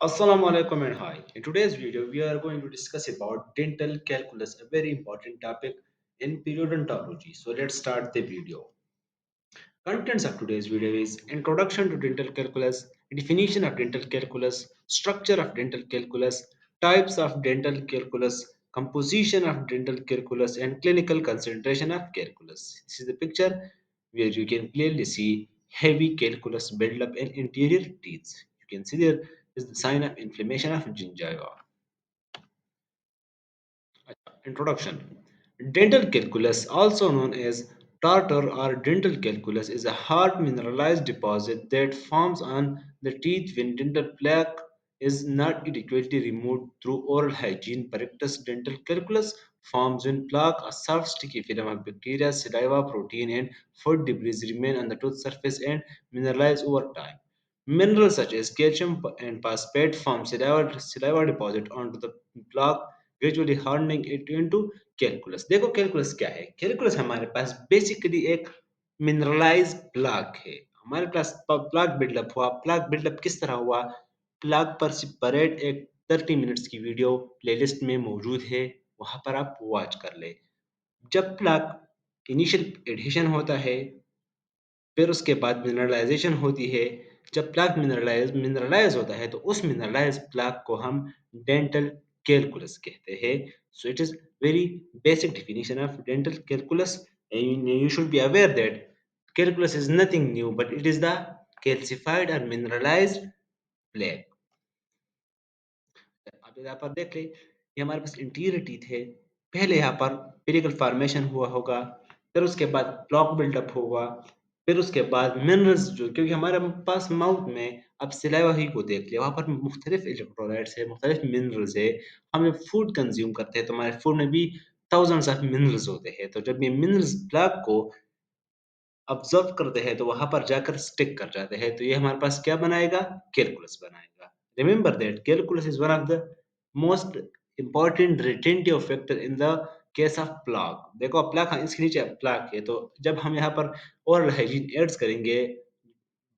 Assalamu alaikum and hi. In today's video, we are going to discuss about dental calculus, a very important topic in periodontology. So let's start the video. Contents of today's video is introduction to dental calculus, definition of dental calculus, structure of dental calculus, types of dental calculus, composition of dental calculus, and clinical concentration of calculus. This is the picture where you can clearly see heavy calculus buildup in interior teeth. You can see there is the sign of inflammation of gingiva. Introduction. Dental calculus, also known as tartar or dental calculus, is a hard mineralized deposit that forms on the teeth when dental plaque is not adequately removed through oral hygiene. Parictus dental calculus forms when plaque, a soft sticky film of bacteria, saliva, protein, and food debris remain on the tooth surface and mineralize over time. Minerals such as calcium and phosphate form saliva deposit onto the plaque, gradually hardening it into calculus. देखो calculus क्या है? Calculus हमारे पास basically एक mineralise plog है। हमारे पास plog buildup हुआ। Plog buildup किस तरह हुआ? प्लाग पर सेपरेट एक 30 मिनट्स की वीडियो प्लेलिस्ट में मौजूद है, वहां पर आप वॉच कर ले। जब प्लाग इनिशियल एडिशन होता है, फिर उसके बाद मिनरलाइजेशन होती है। जब प्लाक मिनरलाइज होता है तो उस मिनरलाइज प्लाक को हम डेंटल कैलकुलस कहते हैं। So it is very basic definition of dental calculus, and you should be aware that calculus is nothing new but it is the calcified or mineralized plaque। आप यहाँ पर देख ले, ये हमारे पास इंटीरियर टीथ है। पहले यहाँ पर पेरिकल फॉर्मेशन हुआ होगा, फिर उसके बाद प्लॉक बिल्डअप होगा, फिर उसके बाद मिनरल्स जो, क्योंकि हमारे पास माउथ में आप सलाइवा ही को देख लिया, वहाँ पर मुख्तलिफ इलेक्ट्रोलाइट्स है, मुख्तलिफ मिनरल्स है। हम जब फूड कंज्यूम करते हैं तो हमारे फूड में भी थाउजेंड्स ऑफ मिनरल्स होते हैं। तो जब ये मिनरल्स प्लग को ऑब्जर्व करते हैं तो वहां पर जाकर स्टिक कर जाते हैं। तो ये हमारे पास क्या बनाएगा? कैलकुलस बनाएगा। Remember that calculus is one of the most important retentive factor in the case of plaque. देखो प्लाक, हाँ, इसके नीचे प्लाक है, तो जब हम यहाँ पर ओरल हाइजीन एड्स करेंगे,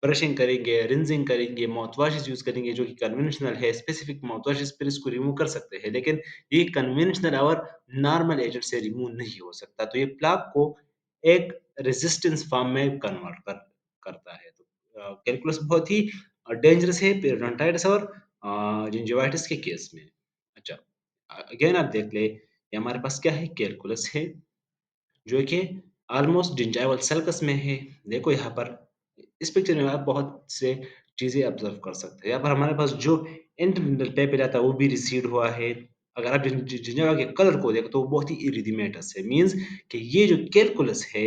ब्रशिंग करेंगे, रिंजिंग करेंगे, माउथ वॉशेस यूज करेंगे जो कि कन्वेंशनल है, स्पेसिफिक माउथ वॉशेस फिर इसको रिमूव कर सकते हैं, लेकिन ये कन्वेंशनल और नॉर्मल एजेंट से रिमूव नहीं हो सकता। तो ये प्लाक को एक रेजिस्टेंस फॉर्म में कन्वर्ट करता है। तो कैलकुलस बहुत ही डेंजरस है पेरियोडोंटाइटिस और जिंजिवाइटिस के केस में। अच्छा, अगेन आप देख ले, ये हमारे पास क्या है? कैलकुलस है जो कि ऑलमोस्ट जिंजाइवल सल्कस में है। देखो यहाँ पर इस पिक्चर में आप बहुत से चीजें ऑब्जर्व कर सकते हैं। यहाँ पर हमारे पास जो इंटरडेंटल पेपिला था वो भी रिसीड हुआ है। अगर आप जिंजाइवा के कलर को देखो तो वो बहुत ही इरिथमेटस है, मींस कि ये जो कैलकुलस है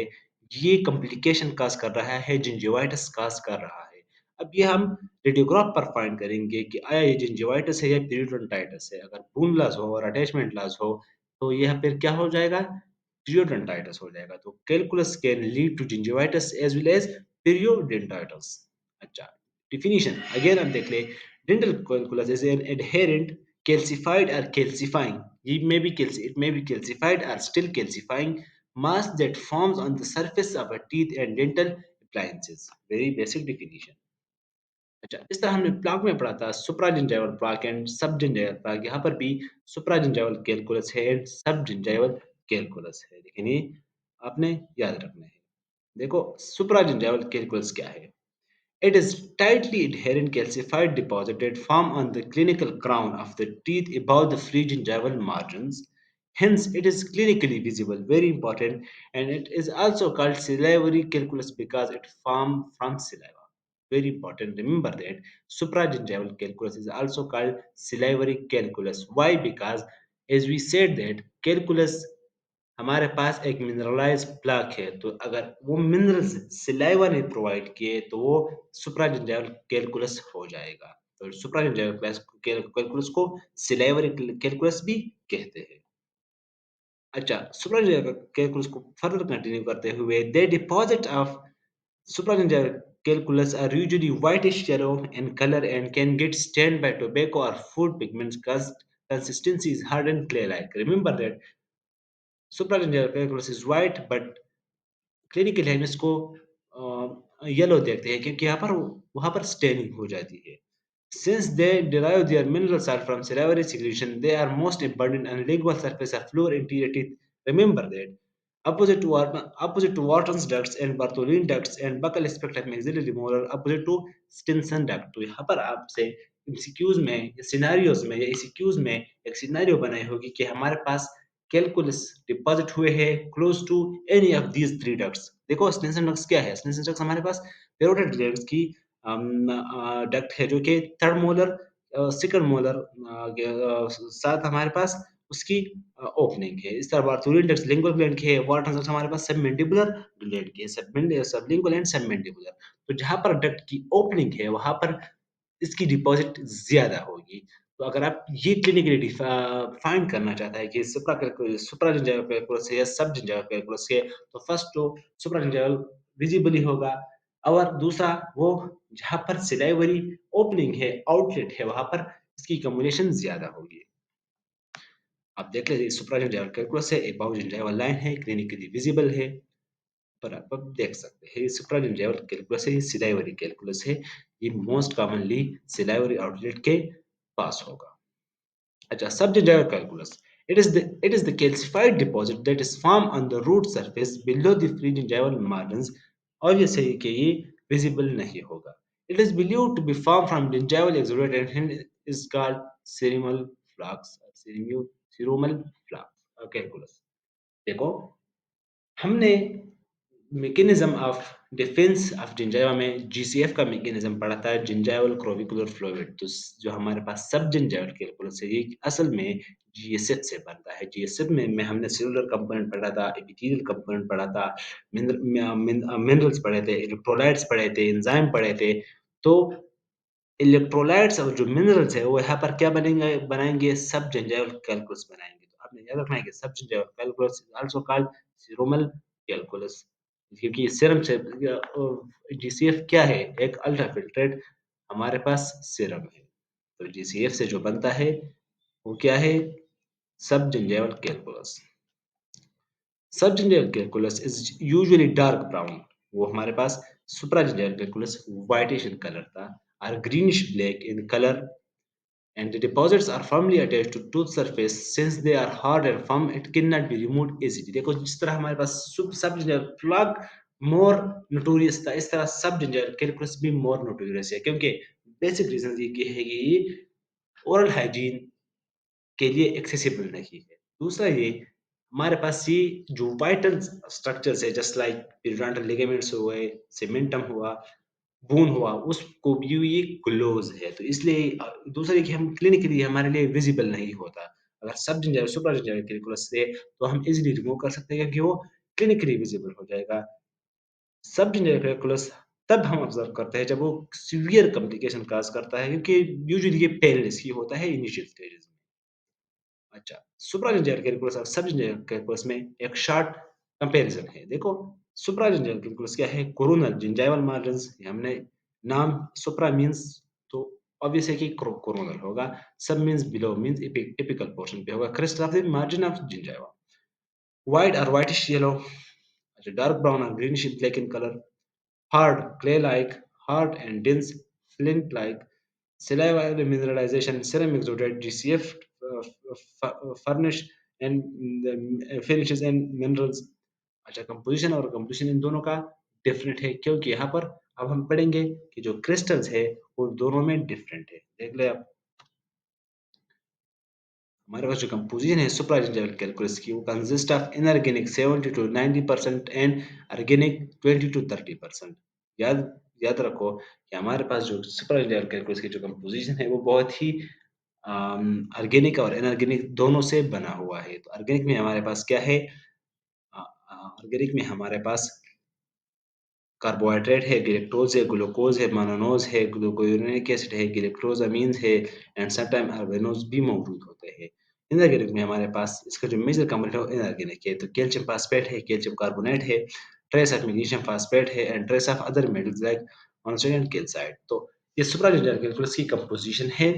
ये कॉम्प्लिकेशन काज कर रहा है, जिंजिवाइटिस काज कर रहा है। अब ये हम रेडियोग्राफ पर फाइंड करेंगे कि आया ये जिंजिवाइटिस है या पेरियोडोंटाइटिस है। अगर बोन लॉस हो और अटैचमेंट लॉस हो तो यह फिर क्या हो जाएगा? periodontitis हो जाएगा। तो calculus can lead to gingivitis as well as periodontitis। अच्छा, definition अगेन आप देख ले, dental calculus is an adherent calcified or calcifying, it may be calcified or still calcifying mass that forms on the surface of a teeth and dental appliances। very basic definition। अच्छा, इस तरह हमने plaque में पढ़ा था सुप्राजिंजाइवल plaque and सबजिंजाइवल plaque. यहाँ पर भी सुप्राजिंजाइवल कैलकुलस है एंड सबजिंजाइवल कैलकुलस है, लेकिन ये आपने याद रखना है। देखो सुप्राजिंजाइवल कैलकुलस क्या है? It is tightly adherent calcified deposit that form on the clinical crown of the teeth above the free gingival margins. Hence, it is clinically visible, very important, and it is also called salivary calculus because it forms from saliva. Very important. Remember that supragingival calculus is also called salivary calculus. Why? Because as we said that calculus हमारे पास एक mineralise plaque है, तो अगर वो minerals saliva ने provide किए तो वो सुप्राजिंजाइवल कैलकुलस हो जाएगा। तो सुप्राजिंजाइवल कैलकुलस को सिलाइवरी कैलकुलस भी कहते हैं। अच्छा, सुप्राजिंजाइवल कैलकुलस को फर्दर कंटिन्यू करते हुए, the deposit of supragingival calculus are usually whitish yellow in color and can get stained by tobacco or food pigments because consistency is hard and clay-like। Remember that supragingival calculus is white but clinical हम इसको yellow देखते हैं क्योंकि यहाँ पर वहाँ पर staining हो जाती है। Since they derive their mineral salt from salivary secretion, they are most abundant on lingual surface of floor interior teeth. Remember that. Opposite to Wharton's ducts and Bartholin ducts and buccal aspect of maxillary molar, opposite to Stinson duct. तो यहाँ पर आपसे MCQs में या scenarios में या एसीक्यूज में एक सिनारियो बनाई होगी कि हमारे पास कैलकुलस डिपॉजिट हुए हैं close to any of these three ducts. देखो स्टिनसन डक्ट्स क्या है? स्टिनसन डक्ट्स हमारे पास पेरोटिड ग्लैंड्स की डक्ट है जो कि थर्ड मोलर सेकंड मोलर साथ हमारे पास उसकी ओपनिंग है। इस तरह बार्थोलिन डक्ट्स लिंगुअल ग्लैंड की है, वाल्टन डक्ट्स हमारे पास सबमैंडिबुलर ग्लैंड की है, सबलिंगुअल एंड सबमैंडिबुलर। तो जहाँ पर डक्ट की ओपनिंग है वहाँ पर इसकी डिपॉजिट ज़्यादा होगी। तो अगर आप ये क्लिनिकली फाइंड करना चाहता है कि सुप्राजिंजाइवल कैलकुलस है या सबजिंजाइवल कैलकुलस है, तो फर्स्ट तो सुप्राजिंजाइवल विजिबली होगा और दूसरा वो जहाँ पर सिलाइवरी ओपनिंग है, आउटलेट है, वहाँ पर इसकी कम्युनिकेशन ज़्यादा होगी। आप देख लें सुप्राजिंजाइवल कैलकुलस है, एक बाउजिंजाइवल लाइन है, क्लिनिकली विजिबल है, पर आप अब देख सकते हैं ये सुप्राजिंजाइवल कैलकुलस है, ये सिलाइवरी कैलकुलस है, ये मोस्ट कॉमनली सिलाइवरी आउटलेट के पास होगा। अच्छा, subgingival calculus. It is the calcified deposit that is formed on the root surface below the pregingival margins. Obviously है कि ये visible नहीं होगा. It is believed to be formed from gingival exudate and hence is called ceremal flux or ceremal flux calculus. देखो हमने mechanism of defence of gingiva में GCF का mechanism पढ़ा था, जिंजाइवल क्रोविकुलर फ्लूइड। तो जो हमारे पास सब जिंजाइवल कैलकुलस है ये असल में जीएसएफ से बनता है। जीएसएफ में हमने सेलुलर कंपोनेंट पढ़ा था, एपिथेलियल कंपोनेंट पढ़ा था, मिनरल्स पढ़े थे, इलेक्ट्रोलाइट्स पढ़े थे, एंजाइम पढ़े थे। तो इलेक्ट्रोलाइट्स और जो मिनरल्स है वो यहाँ पर क्या बनेंगे बनाएंगे सब जिंजाइवल कैलकुलस बनाएंगे। तो आपने याद रखना है कि subgingival calculus also called serumal calculus, क्योंकि सीरम से जीसीएफ क्या है? एक अल्ट्रा फिल्ट्रेट हमारे पास सीरम है। तो जीसीएफ से जो बनता है वो क्या है? Subgingival calculus. Subgingival calculus is usually dark brown. वो हमारे पास supragingival calculus whitish in colour था और greenish black in colour, and the deposits are firmly attached to tooth surface since they are hard and firm it cannot be removed easily। देखो जिस तरह हमारे पास सब जिंजर प्लग मोर notorious था, इस तरह सब जिंजर कैलकुलस भी मोर नोटोरियस है, क्योंकि बेसिक रीजन ये है कि ये ओरल हाइजीन के लिए एक्सेसिबल नहीं है। दूसरा ये हमारे पास ये जो वाइटल स्ट्रक्चर्स है जस्ट लाइक पेरिडोन्टल लिगामेंट्स हो गए, सेमेंटम हुआ, बोन हुआ, उसको भी ये क्लोज है। तो इसलिए दूसरा ये कि हम क्लिनिकली हमारे लिए विजिबल नहीं होता। अगर सब जिंजर सुपर जिंजर कैलकुलस से तो हम इजीली रिमूव कर सकते हैं क्योंकि वो क्लिनिकली विजिबल हो जाएगा। सब जिंजर कैलकुलस तब हम ऑब्जर्व करते हैं जब वो सीवियर कॉम्प्लिकेशन काज करता है, क्योंकि यूजुअली ये पेनलेस ही होता है इनिशियल स्टेजेस में। अच्छा, सुप्राजिंजर कैलकुलस और सबजिंजर कैलकुलस में एक शॉर्ट कंपैरिजन है। देखो सुप्राजिंजर कैलकुलस क्या है? कोरोनल जिंजाइवल मार्जिन्स, ये हमने नाम सुप्रा मींस तो ऑब्वियस है कि कोरोनल होगा, सब means below means apical portion पे होगा, crest of the margin of gingiva. White और व्हाइटिश येलो, अच्छा डार्क ब्राउन और greenish black in colour, hard, clay-like, hard and dense, flint-like, saliva mineralization, serum exudate, GCF furnish and finishes and minerals। अच्छा, composition और composition in दोनों का different है, क्योंकि यहाँ पर अब हम पढ़ेंगे कि जो क्रिस्टल्स है वो दोनों में डिफरेंट है। देख ले आप, हमारे पास जो कंपोजिशन है सुप्राजिंजल कैलकुलस की वो consist of inorganic 70 to 90% and organic 20 to 30%। याद याद रखो कि हमारे पास जो सुप्राजिंजल कैलकुलस की जो कंपोजिशन है वो बहुत ही ऑर्गेनिक और इनऑर्गेनिक दोनों से बना हुआ है। तो ऑर्गेनिक में हमारे पास क्या है? ऑर्गेनिक में हमारे पास कार्बोहाइड्रेट है, गैलेक्टोज़ है, ग्लूकोज़ है, मानोनोज़ है, ग्लूकोयोनिक एसिड है, गैलेक्टोज़ है एंड समटाइम ऑर्गेनोज़ भी मौजूद होते हैं। इनऑर्गेनिक में हमारे पास इसका जो मेजर कंपोनेंट है वो इनऑर्गेनिक है। तो कैल्शियम फॉस्फेट है, कैल्शियम कार्बोनेट है, ट्रेस ऑफ मैग्नीशियम फॉस्फेट है and trace of other metals like monosodium and calcite. तो ये सुप्राजिंजर कैलकुलस की कंपोजिशन है।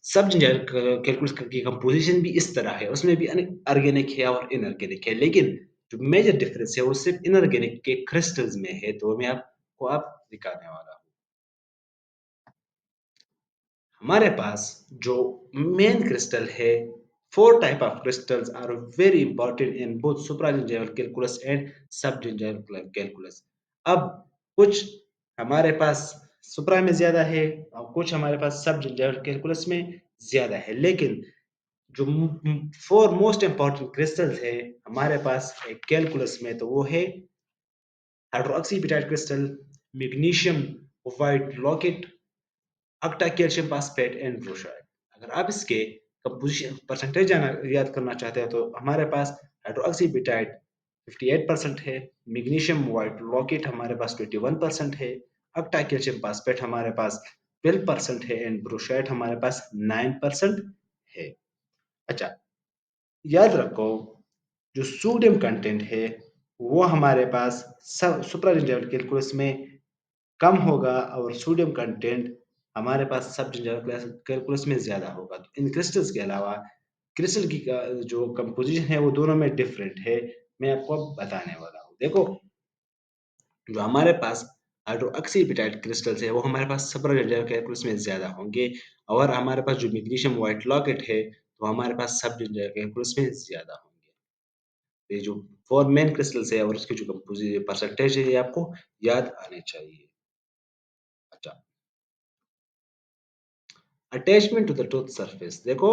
सब जिंजर कैलकुलस की कंपोजिशन भी इस तरह है, उसमें भी ऑर्गेनिक है और इनऑर्गेनिक है, लेकिन जो मेजर डिफरेंस है वो सिर्फ इनऑर्गेनिक के क्रिस्टल्स में है। तो मैं आपको दिखाने वाला हूँ। हमारे पास जो मेन क्रिस्टल है, 4 type of crystals are very important in both supragingival calculus and subgingival calculus. अब कुछ हमारे पास सुप्रा में ज़्यादा है और कुछ हमारे पास सबजिंजिवल कैलकुलस में ज़्यादा है। लेकिन जो 4 मोस्ट इम्पोर्टेंट क्रिस्टल्स है हमारे पास एक कैलकुलस में, तो वो है hydroxyapatite crystal, magnesium whitlockite, octa calcium phosphate and bromide. अगर आप इसके कंपोजिशन परसेंटेज याद करना चाहते हैं तो हमारे पास हाइड्रोक्सीपेटाइट 58% है, मैग्नीशियम व्हाइट लॉकेट हमारे पास 21% है, अक्टा कैल्शियम फॉस्फेट हमारे पास 12% है एंड ब्रोमाइड हमारे पास 9% है। अच्छा, याद रखो जो सोडियम कंटेंट है वो हमारे पास सुप्राजिंजिवल कैलकुलस में कम होगा और सोडियम कंटेंट हमारे पास सब कैलकुलस में ज़्यादा होगा। तो इन क्रिस्टल्स के अलावा क्रिस्टल की जो कंपोजिशन है वो दोनों में डिफरेंट है। मैं आपको अब बताने वाला हूँ। देखो, जो हमारे पास हाइड्रोक्सीपेटाइट क्रिस्टल्स है वो हमारे पास सुप्राजिंजिवल कैलकुलस में ज़्यादा होंगे और हमारे पास जो मैग्नीशियम व्हाइट लॉकेट है तो हमारे पास सब कैलकुलस में ज़्यादा होंगे। तो ये जो 4 मेन क्रिस्टल्स है और उसकी जो परसेंटेज है ये आपको याद आने चाहिए। अच्छा, attachment to the tooth surface. देखो,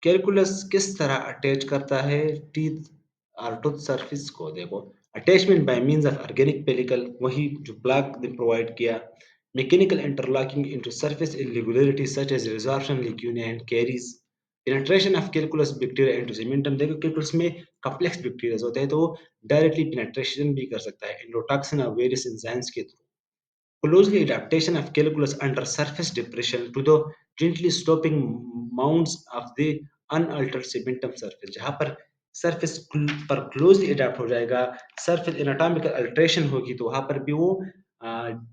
कैलकुलस किस तरह अटैच करता है टीथ और टूथ सरफेस को। देखो, attachment by means of organic pellicle, वही जो ब्लॉक ने प्रोवाइड किया, mechanical interlocking into surface irregularities such as resorption leukemia and caries, penetration of calculus bacteria into cementum. देखो, कैलकुलस में कॉम्प्लेक्स बैक्टीरिया होते हैं तो वो डायरेक्टली पेनिट्रेशन भी कर सकता है एंडोटॉक्सिन और वेरियस एंजाइम्स के through. Closely adaptation of calculus under surface depression to the gently sloping mounds of the unaltered cementum surface, जहाँ पर सरफेस पर क्लोजली अडेप्ट हो जाएगा, सरफेस एनाटॉमिकल अल्टरेशन होगी तो वहाँ पर भी वो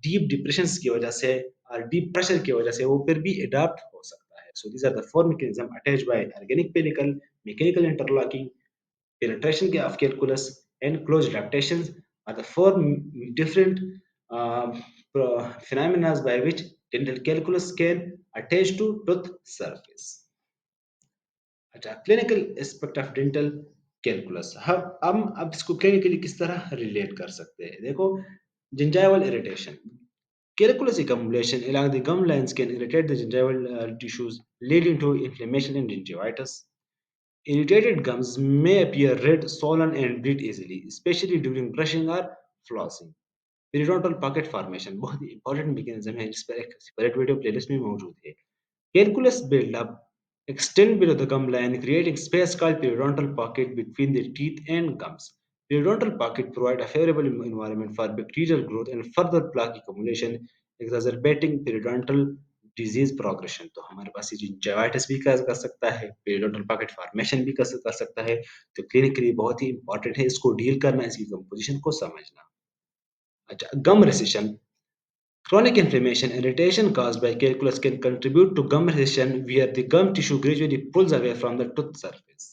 डीप डिप्रेशन की वजह से और डीप प्रेशर की वजह से वो फिर भी अडेप्ट हो सकता है। So these are the four mechanism attached by organic pellicle, mechanical interlocking, penetration of calculus and close adaptations are the four different uh, phenomena by which dental calculus can attach to tooth surface. अच्छा, clinical aspect of dental calculus. हम अब इसको clinically किस तरह relate कर सकते हैं। देखो, gingival irritation, calculus accumulation along the gum lines can irritate the gingival tissues, leading to inflammation and gingivitis. Irritated gums may appear red, swollen, and bleed easily, especially during brushing or flossing. Periodontal pocket formation बहुत ही important mechanism है जिस पर एक separate video playlist में मौजूद है। Calculus buildup extend below the gum line, creating space called periodontal pocket between the teeth and gums. Periodontal pocket provide a favorable environment for bacterial growth and further plaque accumulation, exacerbating periodontal disease progression. तो हमारे पास ये gingivitis भी कर सकता है, periodontal pocket formation भी कर सकता है। तो क्लिनिकली बहुत ही इंपॉर्टेंट है इसको डील करना, इसकी कंपोजिशन को समझना। अच्छा, गम rescission, chronic inflammation and irritation caused by calculus can contribute to gum recession, where the gum tissue gradually pulls away from the tooth surface.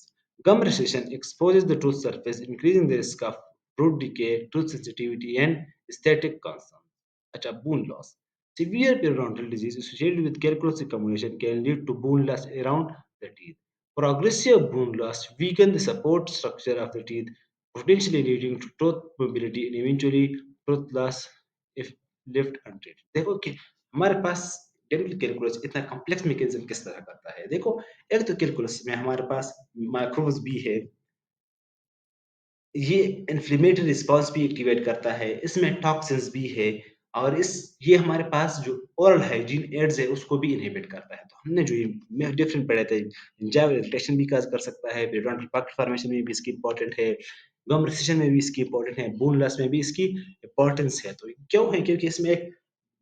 Gum recession exposes the tooth surface, increasing the risk of root decay, tooth sensitivity, and aesthetic concerns. Acha, bone loss. Severe periodontal disease associated with calculus accumulation can lead to bone loss around the teeth. Progressive bone loss weakens the support structure of the teeth, potentially leading to tooth mobility and eventually tooth loss if left untreated। देखो कि हमारे पास dental calculus इतना complex mechanism किस तरह करता है। देखो, एक तो कैलकुलस में हमारे पास माइक्रोब्स भी है, ये इन्फ्लेमेटरी रिस्पॉन्स भी एक्टिवेट करता है, इसमें टॉक्सिन्स भी है और इस ये हमारे पास जो ओरल हाइजीन एड्स है उसको भी इनहिबिट करता है। तो हमने जो ये डिफरेंट पढ़े थे, जिंजाइवल इरिटेशन भी कर सकता है, पेरियोडोंटल पॉकेट फॉर्मेशन में भी इसकी इंपॉर्टेंट है, गम रिसेशन में भी इसकी इंपॉर्टेंट है, बोन लॉस में भी इसकी इंपॉर्टेंस है। तो क्यों है? क्योंकि इसमें एक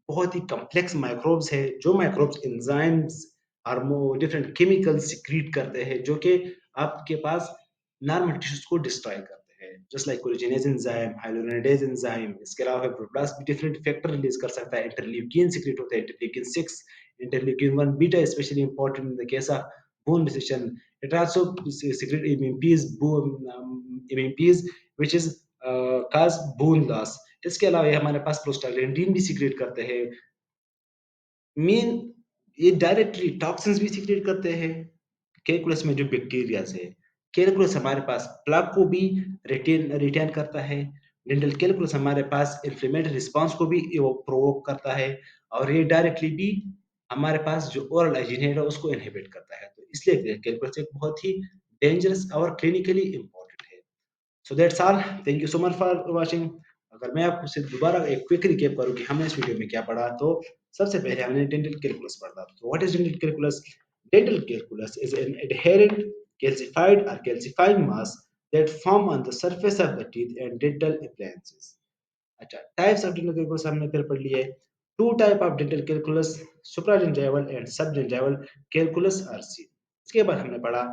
बहुत ही कॉम्प्लेक्स माइक्रोब्स है, जो microbes enzymes different chemicals secrete करते हैं जो कि आपके पास नॉर्मल टिश्यूज को डिस्ट्रॉय करते हैं, just like collagenase enzyme, hyaluronidase enzyme. इसके अलावा फिब्रोब्लास्ट भी डिफरेंट फैक्टर रिलीज कर सकता है, इंटरल्यूकिन सीक्रेट होता है, interleukin 6, interleukin 1 beta specially important in the case of bone recession. It also secrete MMPs, MMPs which is cause bone loss. इसके अलावा ये हमारे पास प्रोस्टाग्लैंडिन भी सीक्रेट करते हैं। मेन ये डायरेक्टली टॉक्सिन्स भी सीक्रेट करते हैं। कैलकुलस में जो बैक्टीरियाज है, कैलकुलस हमारे पास प्लग को भी रिटेन रिटेन करता है। डेंटल कैलकुलस हमारे पास इन्फ्लेमेटरी रिस्पांस को भी वो प्रोवोक करता है, और ये डायरेक्टली भी हमारे पास जो ओरल हाइजीन है उसको इनहिबिट करता है। तो इसलिए कैलकुलस एक बहुत ही डेंजरस और क्लिनिकली इंपॉर्टेंट है। So that's all, thank you so much for watching. अगर मैं आपको सिर्फ दोबारा एक क्विक रिकैप करूं कि हमने इस वीडियो में क्या पढ़ा, तो सबसे पहले हमने डेंटल कैलकुलस पढ़ा। तो what is dental calculus? Dental calculus is an adherent calcified or calcifying mass that form on the surface of the teeth and dental appliances. अच्छा, types of dental calculus हमने फिर पढ़ लिए। Two type of dental calculus, supragingival and subgingival calculus are seen। इसके बाद हमने पढ़ा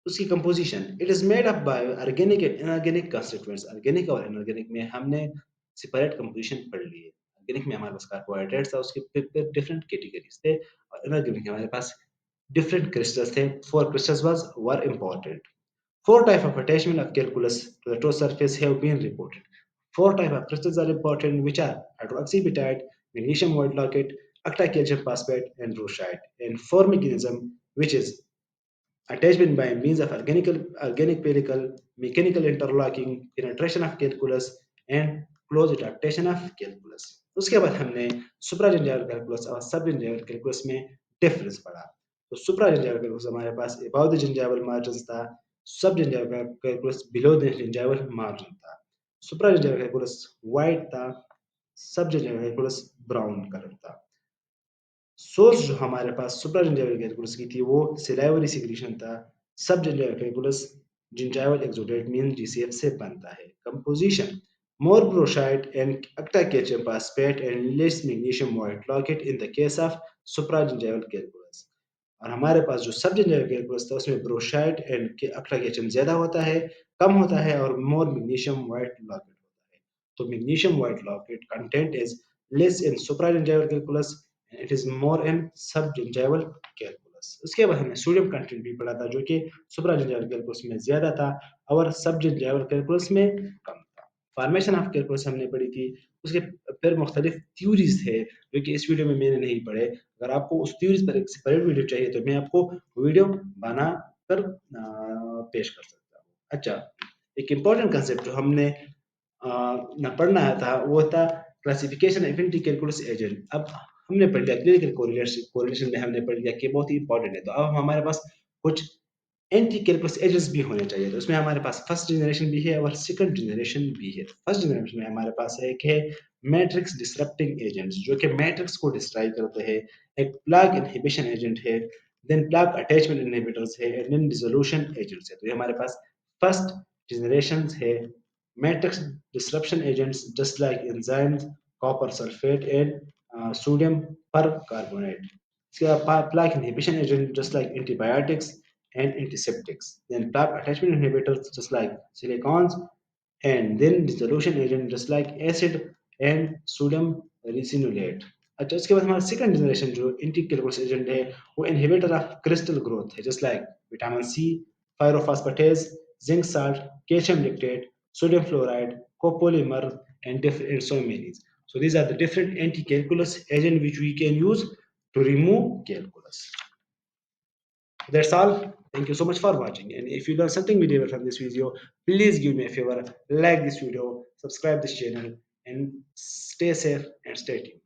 उसकी composition. It is made up by organic and inorganic constituents. Organic और इनऑर्गेनिक में हमने सेपरेट कंपोजिशन पढ़ ली है। ऑर्गेनिक में हमारे पास कार्बोहाइड्रेट्स था, उसके फिर डिफरेंट कैटेगरीज थे, और इनऑर्गेनिक में हमारे पास different crystals थे। Four crystals were important. Four types of attachment of calculus to the toe surface have been reported. Four types of crystals are important, which are hydroxyapatite, magnesium white locket, octacalcium phosphate, and brucite. And four mechanism, which is attachment by means of organic pellicle, mechanical interlocking, penetration of calculus, and close adaptation of calculus। उसके बाद हमने सुप्राजिंजाइवल calculus और सबजिंजाइवल calculus में difference पढ़ा। तो supragingival calculus हमारे पास above the gingival margin था, subgingival calculus below the gingival margin था। सुप्राजिंजाइवल कैलकुलस व्हाइट था, सबजिंजाइवल कैलकुलस ब्राउन कलर था। सोर्स जो हमारे पास सुप्राजिंजाइवल कैलकुलस की थी वो सिलाइवरी सिक्रीशन था। Subgingival calculus gingival exudate mean GCF से बनता है। Composition more brochite and octacalcium phosphate and less magnesium white locket in the case of supragingival calculus। और हमारे पास जो सबजिंजाइवल कैलकुलस था उसमें ब्रोशाइट एंड octacalcium ज्यादा होता है, कम होता है, और मोर मैग्नीशियम व्हाइट लॉकेट होता है। तो magnesium whitlockite content is less in supragingival calculus, it is more in subgingival calculus. उसके बाद हमने सोडियम कंटेंट भी पढ़ा था, जो कि सुप्राजिंजाइवल कैलकुलस में ज्यादा था और सबजिंजाइवल कैलकुलस में कम था। फॉर्मेशन ऑफ कैलकुलस हमने पढ़ी थी। उसके फिर मुख्तलिफ थ्योरीज थे जो कि इस वीडियो में मैंने नहीं पढ़े। अगर आपको उस थ्योरीज पर एक सेपरेट वीडियो चाहिए तो मैं आपको वीडियो बना कर पेश कर सकता हूँ। अच्छा, एक इम्पॉर्टेंट कंसेप्ट जो हमने ना पढ़ना था वो था क्लासिफिकेशन एफिनिटी कैलकुलस एजेंट। अब हमने पढ़ लिया क्लिनिकल कोरिलेशन कोरिलेशन में हमने पढ़ लिया कि बहुत ही इंपॉर्टेंट है। तो अब हमारे पास कुछ एंटी कैलकुलस एजेंट्स भी होने चाहिए। तो उसमें हमारे पास फर्स्ट जनरेशन भी है और सेकंड जनरेशन भी है। फर्स्ट जनरेशन में हमारे पास एक है मैट्रिक्स डिसरप्टिंग एजेंट्स, जो कि मैट्रिक्स को डिस्ट्रॉय करते हैं। एक प्लग इनहिबिशन एजेंट है, देन प्लग अटैचमेंट इनहिबिटर्स है, एंड देन डिसोल्यूशन एजेंट्स है। तो ये हमारे पास फर्स्ट जनरेशन है matrix disruption agents just like enzymes, copper sulfate, and sodium percarbonate. So, plaque inhibition agent just like antibiotics and antiseptics. Then plaque attachment inhibitors just like silicons, and then dissolution agent just like acid and sodium resinolate। अच्छा, इसके बाद हमारा second generation जो anti calculus agent है वो inhibitor of crystal growth है, just like vitamin C, pyrophosphatases, zinc salt, calcium lactate, sodium fluoride, copolymer, and so many। So these are the different anti-calculus agent which we can use to remove calculus। That's all. Thank you so much for watching. And if you learned something valuable from this video, please give me a favor, like this video, subscribe this channel, and stay safe and stay tuned.